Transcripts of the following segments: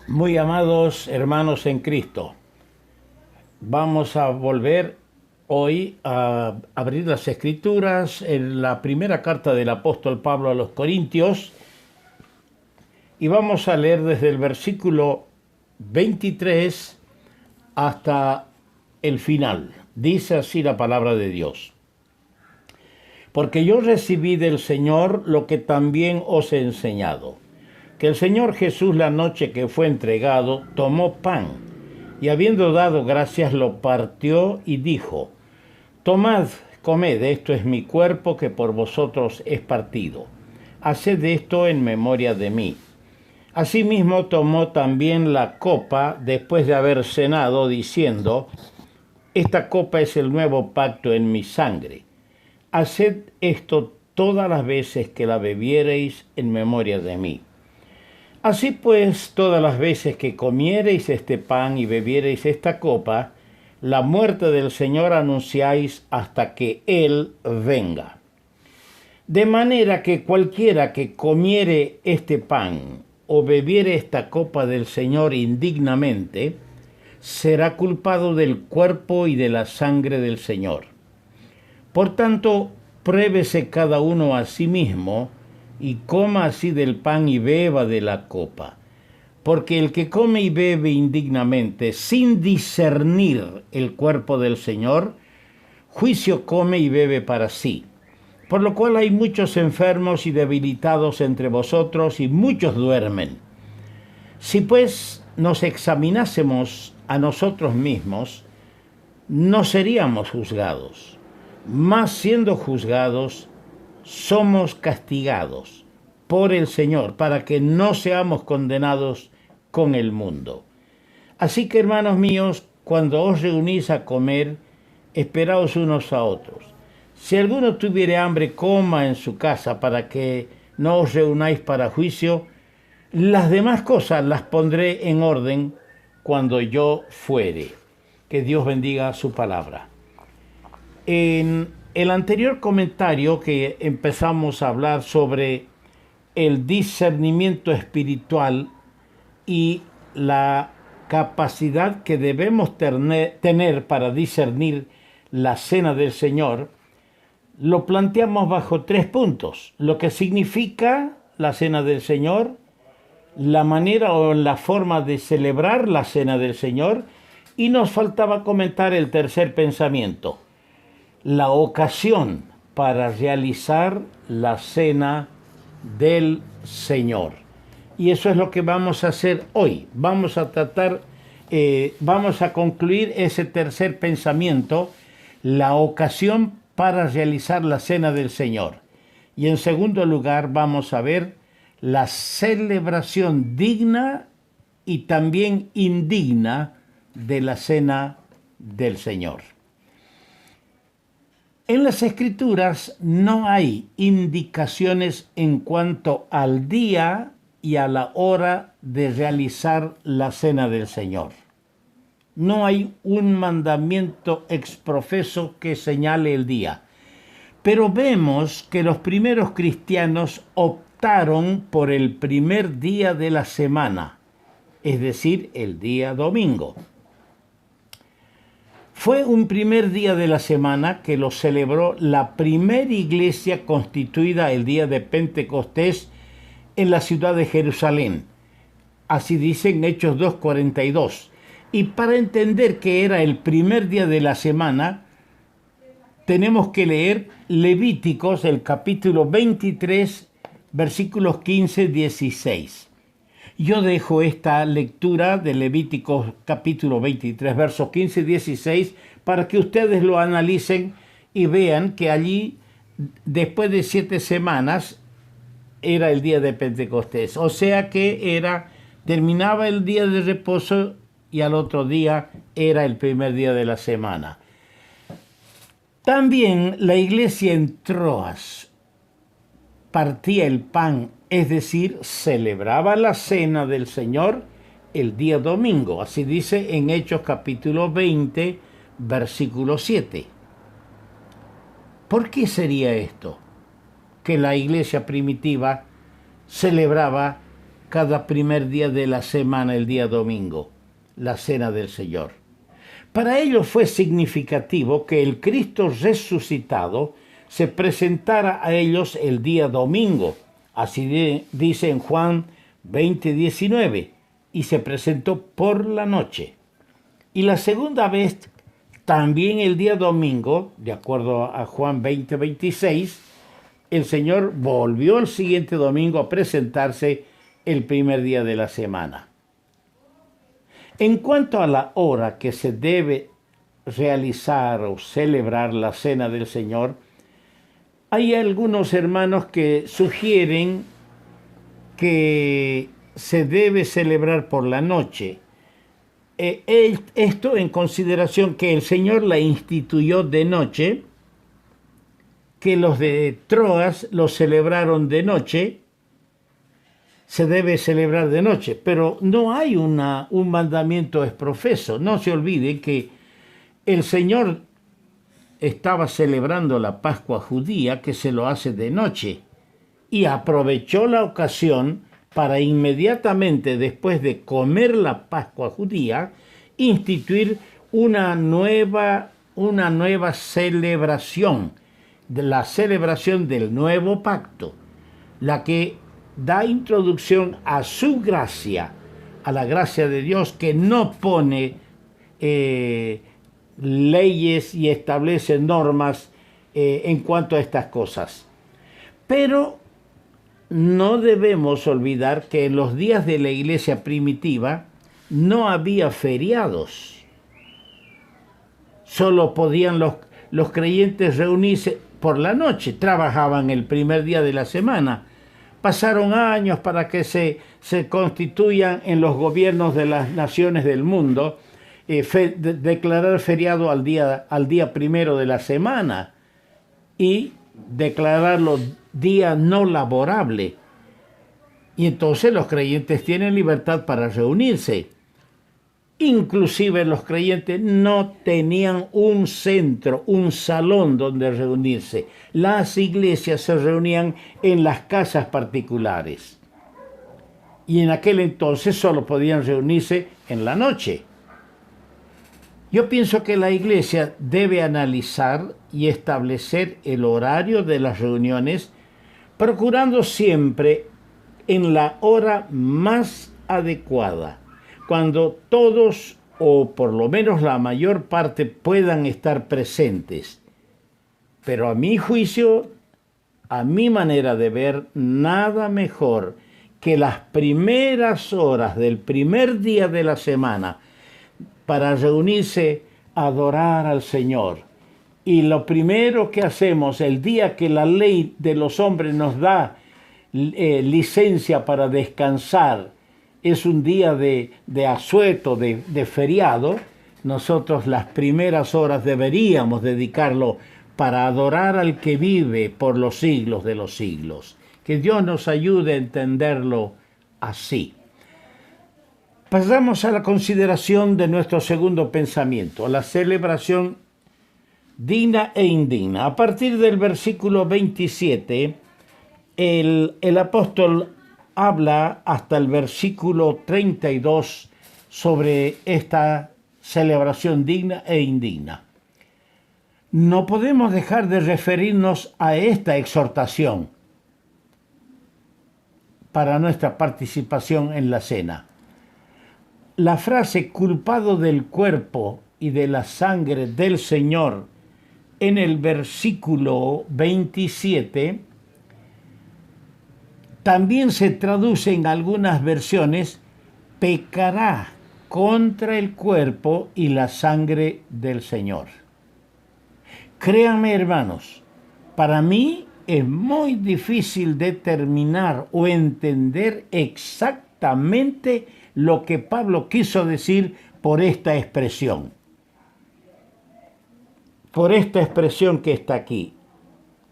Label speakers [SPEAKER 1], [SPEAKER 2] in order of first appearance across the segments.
[SPEAKER 1] Muy amados hermanos en Cristo, vamos a volver hoy a abrir las Escrituras en la primera carta del apóstol Pablo a los Corintios y vamos a leer desde el versículo 23 hasta el final. Dice así la palabra de Dios. Porque yo recibí del Señor lo que también os he enseñado, que el Señor Jesús la noche que fue entregado tomó pan y habiendo dado gracias lo partió y dijo: Tomad, comed, esto es mi cuerpo que por vosotros es partido. Haced esto en memoria de mí. Asimismo tomó también la copa después de haber cenado, diciendo: Esta copa es el nuevo pacto en mi sangre. Haced esto todas las veces que la bebiereis en memoria de mí. Así pues, todas las veces que comiereis este pan y bebiereis esta copa, la muerte del Señor anunciáis hasta que Él venga. De manera que cualquiera que comiere este pan o bebiere esta copa del Señor indignamente, será culpado del cuerpo y de la sangre del Señor. Por tanto, pruébese cada uno a sí mismo, y coma así del pan y beba de la copa. Porque el que come y bebe indignamente, sin discernir el cuerpo del Señor, juicio come y bebe para sí. Por lo cual hay muchos enfermos y debilitados entre vosotros, y muchos duermen. Si pues nos examinásemos a nosotros mismos, no seríamos juzgados. Mas siendo juzgados, somos castigados por el Señor, para que no seamos condenados con el mundo. Así que, hermanos míos, cuando os reunís a comer, esperaos unos a otros. Si alguno tuviere hambre, coma en su casa, para que no os reunáis para juicio. Las demás cosas las pondré en orden cuando yo fuere. Que Dios bendiga su palabra. En el anterior comentario que empezamos a hablar sobre el discernimiento espiritual y la capacidad que debemos tener para discernir la cena del Señor, lo planteamos bajo 3 puntos: lo que significa la cena del Señor, la manera o la forma de celebrar la cena del Señor, y nos faltaba comentar el tercer pensamiento: la ocasión para realizar la cena del Señor. Y eso es lo que vamos a hacer hoy. Vamos a concluir ese tercer pensamiento, la ocasión para realizar la cena del Señor. Y en segundo lugar vamos a ver la celebración digna y también indigna de la cena del Señor. En las Escrituras no hay indicaciones en cuanto al día y a la hora de realizar la cena del Señor. No hay un mandamiento exprofeso que señale el día. Pero vemos que los primeros cristianos optaron por el primer día de la semana, es decir, el día domingo. Fue un primer día de la semana que lo celebró la primera iglesia constituida el día de Pentecostés en la ciudad de Jerusalén. Así dice en Hechos 2:42. Y para entender que era el primer día de la semana, tenemos que leer Levíticos, el capítulo 23, versículos 15-16. Yo dejo esta lectura de Levíticos capítulo 23, versos 15 y 16, para que ustedes lo analicen y vean que allí, después de 7 semanas, era el día de Pentecostés. O sea que terminaba el día de reposo y al otro día era el primer día de la semana. También la iglesia en Troas partía el pan, es decir, celebraba la cena del Señor el día domingo. Así dice en Hechos capítulo 20, versículo 7. ¿Por qué sería esto? Que la iglesia primitiva celebraba cada primer día de la semana, el día domingo, la cena del Señor. Para ellos fue significativo que el Cristo resucitado se presentara a ellos el día domingo, así dice en Juan 20:19, y se presentó por la noche. Y la segunda vez, también el día domingo, de acuerdo a Juan 20:26, el Señor volvió el siguiente domingo a presentarse el primer día de la semana. En cuanto a la hora que se debe realizar o celebrar la cena del Señor, hay algunos hermanos que sugieren que se debe celebrar por la noche. Esto en consideración que el Señor la instituyó de noche, que los de Troas lo celebraron de noche, se debe celebrar de noche, pero no hay un mandamiento exprofeso. No se olvide que el Señor estaba celebrando la Pascua judía, que se lo hace de noche, y aprovechó la ocasión para inmediatamente después de comer la Pascua judía, instituir una nueva celebración, la celebración del nuevo pacto, la que da introducción a su gracia, a la gracia de Dios, que no pone leyes y establece normas en cuanto a estas cosas. Pero no debemos olvidar que en los días de la iglesia primitiva no había feriados. Solo podían los creyentes reunirse por la noche. Trabajaban el primer día de la semana. Pasaron años para que se constituyan en los gobiernos de las naciones del mundo, declarar feriado al día primero de la semana y declararlo día no laborable. Y entonces los creyentes tienen libertad para reunirse. Inclusive los creyentes no tenían un centro, un salón donde reunirse. Las iglesias se reunían en las casas particulares. Y en aquel entonces solo podían reunirse en la noche. Yo pienso que la iglesia debe analizar y establecer el horario de las reuniones, procurando siempre en la hora más adecuada, cuando todos, o por lo menos la mayor parte, puedan estar presentes. Pero a mi juicio, a mi manera de ver, nada mejor que las primeras horas del primer día de la semana para reunirse a adorar al Señor. Y lo primero que hacemos el día que la ley de los hombres nos da licencia para descansar, es un día de asueto, de feriado, nosotros las primeras horas deberíamos dedicarlo para adorar al que vive por los siglos de los siglos. Que Dios nos ayude a entenderlo así. Pasamos a la consideración de nuestro segundo pensamiento, la celebración digna e indigna. A partir del versículo 27, el apóstol habla hasta el versículo 32 sobre esta celebración digna e indigna. No podemos dejar de referirnos a esta exhortación para nuestra participación en la cena. La frase culpado del cuerpo y de la sangre del Señor en el versículo 27 también se traduce en algunas versiones pecará contra el cuerpo y la sangre del Señor. Créanme, hermanos, para mí es muy difícil determinar o entender exactamente lo que Pablo quiso decir por esta expresión. Por esta expresión que está aquí.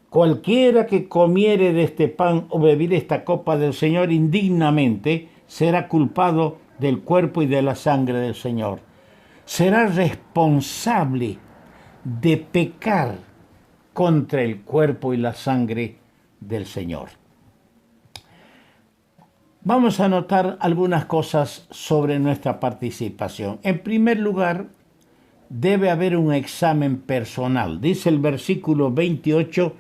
[SPEAKER 1] Cualquiera que comiere de este pan o bebiere esta copa del Señor indignamente será culpado del cuerpo y de la sangre del Señor. Será responsable de pecar contra el cuerpo y la sangre del Señor. Vamos a notar algunas cosas sobre nuestra participación. En primer lugar, debe haber un examen personal. Dice el versículo 28,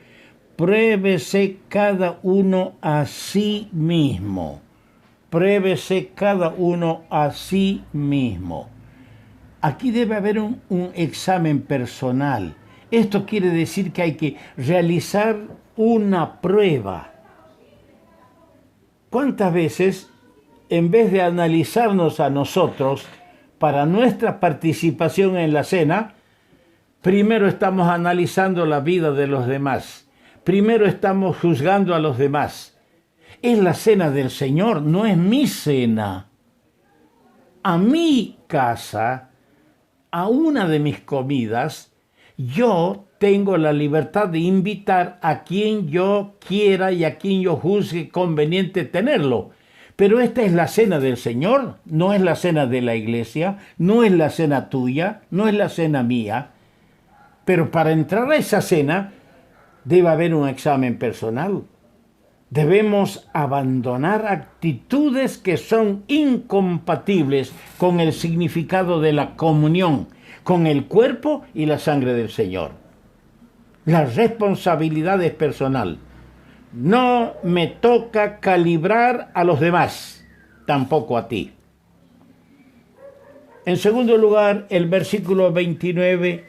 [SPEAKER 1] pruébese cada uno a sí mismo. Pruébese cada uno a sí mismo. Aquí debe haber un examen personal. Esto quiere decir que hay que realizar una prueba. ¿Cuántas veces, en vez de analizarnos a nosotros para nuestra participación en la cena, primero estamos analizando la vida de los demás? Primero estamos juzgando a los demás. Es la cena del Señor, no es mi cena. A mi casa, a una de mis comidas, yo tengo la libertad de invitar a quien yo quiera y a quien yo juzgue conveniente tenerlo. Pero esta es la cena del Señor, no es la cena de la iglesia, no es la cena tuya, no es la cena mía. Pero para entrar a esa cena debe haber un examen personal. Debemos abandonar actitudes que son incompatibles con el significado de la comunión, con el cuerpo y la sangre del Señor. La responsabilidad es personal. No me toca calibrar a los demás, tampoco a ti. En segundo lugar, el versículo 29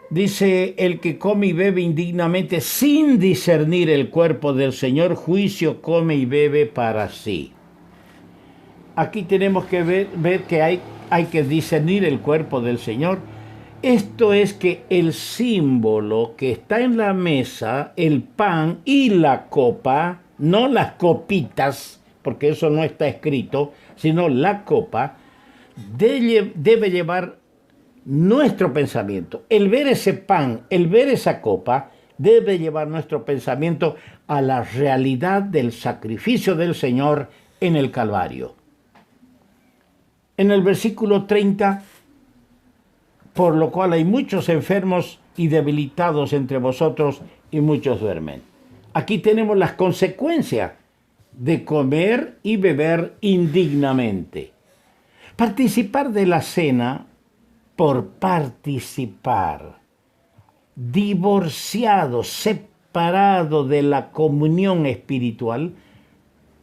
[SPEAKER 1] dice, el que come y bebe indignamente sin discernir el cuerpo del Señor, juicio come y bebe para sí. Aquí tenemos que ver que hay que discernir el cuerpo del Señor. Esto es que el símbolo que está en la mesa, el pan y la copa, no las copitas, porque eso no está escrito, sino la copa, debe llevar nuestro pensamiento. El ver ese pan, el ver esa copa, debe llevar nuestro pensamiento a la realidad del sacrificio del Señor en el Calvario. En el versículo 30, por lo cual hay muchos enfermos y debilitados entre vosotros y muchos duermen. Aquí tenemos las consecuencias de comer y beber indignamente. Participar de la cena por participar, divorciado, separado de la comunión espiritual,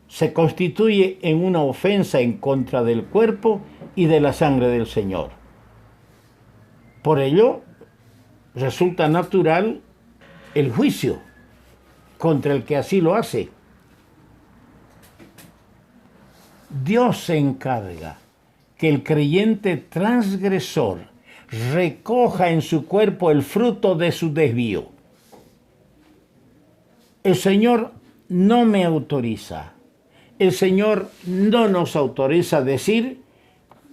[SPEAKER 1] se constituye en una ofensa en contra del cuerpo y de la sangre del Señor. Por ello, resulta natural el juicio contra el que así lo hace. Dios se encarga que el creyente transgresor recoja en su cuerpo el fruto de su desvío. El Señor no me autoriza. El Señor no nos autoriza a decir,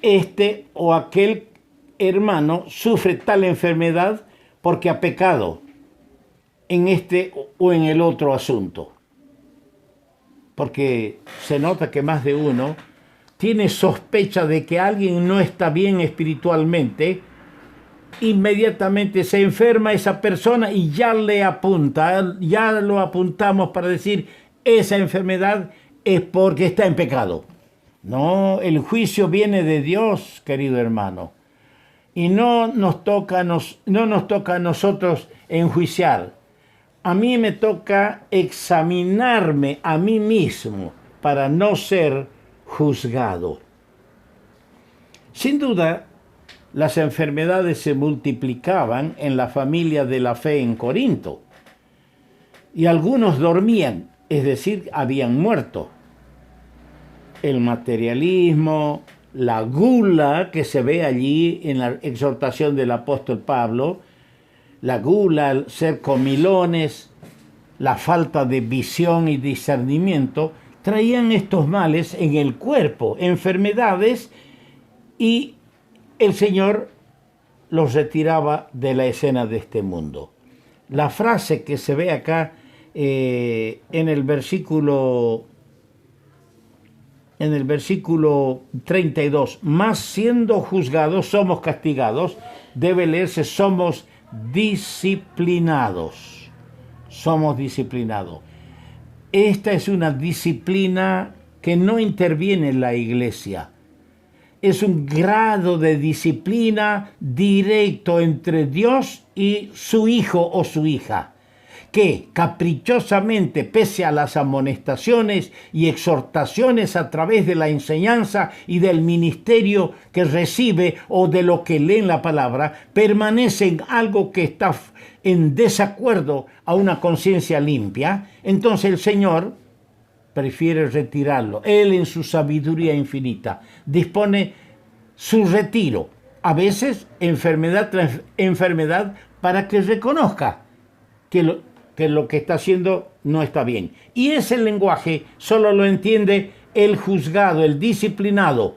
[SPEAKER 1] este o aquel hermano sufre tal enfermedad porque ha pecado en este o en el otro asunto. Porque se nota que más de uno tiene sospecha de que alguien no está bien espiritualmente, inmediatamente se enferma esa persona y ya lo apuntamos para decir, esa enfermedad es porque está en pecado. No, el juicio viene de Dios, querido hermano. Y no nos toca a nosotros enjuiciar. A mí me toca examinarme a mí mismo para no ser juzgado. Sin duda, las enfermedades se multiplicaban en la familia de la fe en Corinto. Y algunos dormían, es decir, habían muerto. El materialismo, la gula que se ve allí en la exhortación del apóstol Pablo, la gula, el ser comilones, la falta de visión y discernimiento, traían estos males en el cuerpo, enfermedades, y el Señor los retiraba de la escena de este mundo. La frase que se ve acá en el versículo 32, más siendo juzgados somos castigados, debe leerse somos disciplinados. Somos disciplinados. esta es una disciplina que no interviene en la iglesia. Es un grado de disciplina directo entre Dios y su hijo o su hija, que caprichosamente, pese a las amonestaciones y exhortaciones a través de la enseñanza y del ministerio que recibe o de lo que lee en la palabra, permanece en algo que está en desacuerdo a una conciencia limpia, entonces el Señor prefiere retirarlo. Él, en su sabiduría infinita, dispone su retiro, a veces enfermedad tras enfermedad, para que reconozca que lo que está haciendo no está bien. Y ese lenguaje solo lo entiende el juzgado, el disciplinado,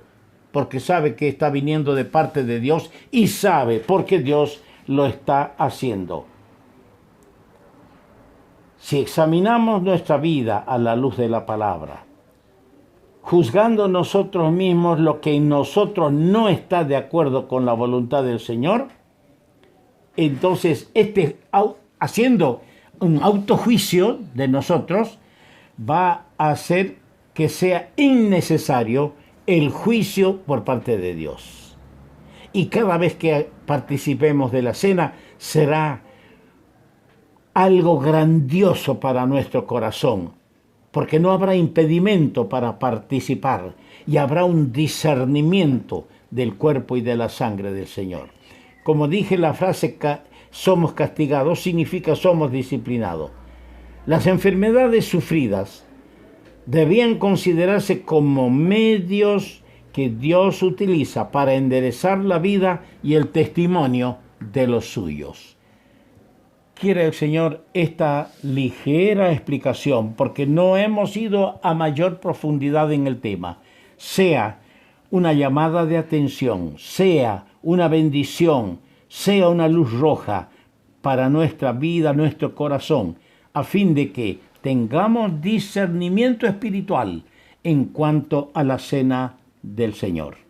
[SPEAKER 1] porque sabe que está viniendo de parte de Dios y sabe por qué Dios lo está haciendo. Si examinamos nuestra vida a la luz de la palabra, juzgando nosotros mismos lo que en nosotros no está de acuerdo con la voluntad del Señor, entonces haciendo un autojuicio de nosotros va a hacer que sea innecesario el juicio por parte de Dios. Y cada vez que participemos de la cena será algo grandioso para nuestro corazón, porque no habrá impedimento para participar y habrá un discernimiento del cuerpo y de la sangre del Señor. Como dije, la frase somos castigados significa somos disciplinados. Las enfermedades sufridas debían considerarse como medios que Dios utiliza para enderezar la vida y el testimonio de los suyos. Quiere el Señor esta ligera explicación, porque no hemos ido a mayor profundidad en el tema, sea una llamada de atención, sea una bendición, sea una luz roja para nuestra vida, nuestro corazón, a fin de que tengamos discernimiento espiritual en cuanto a la cena del Señor.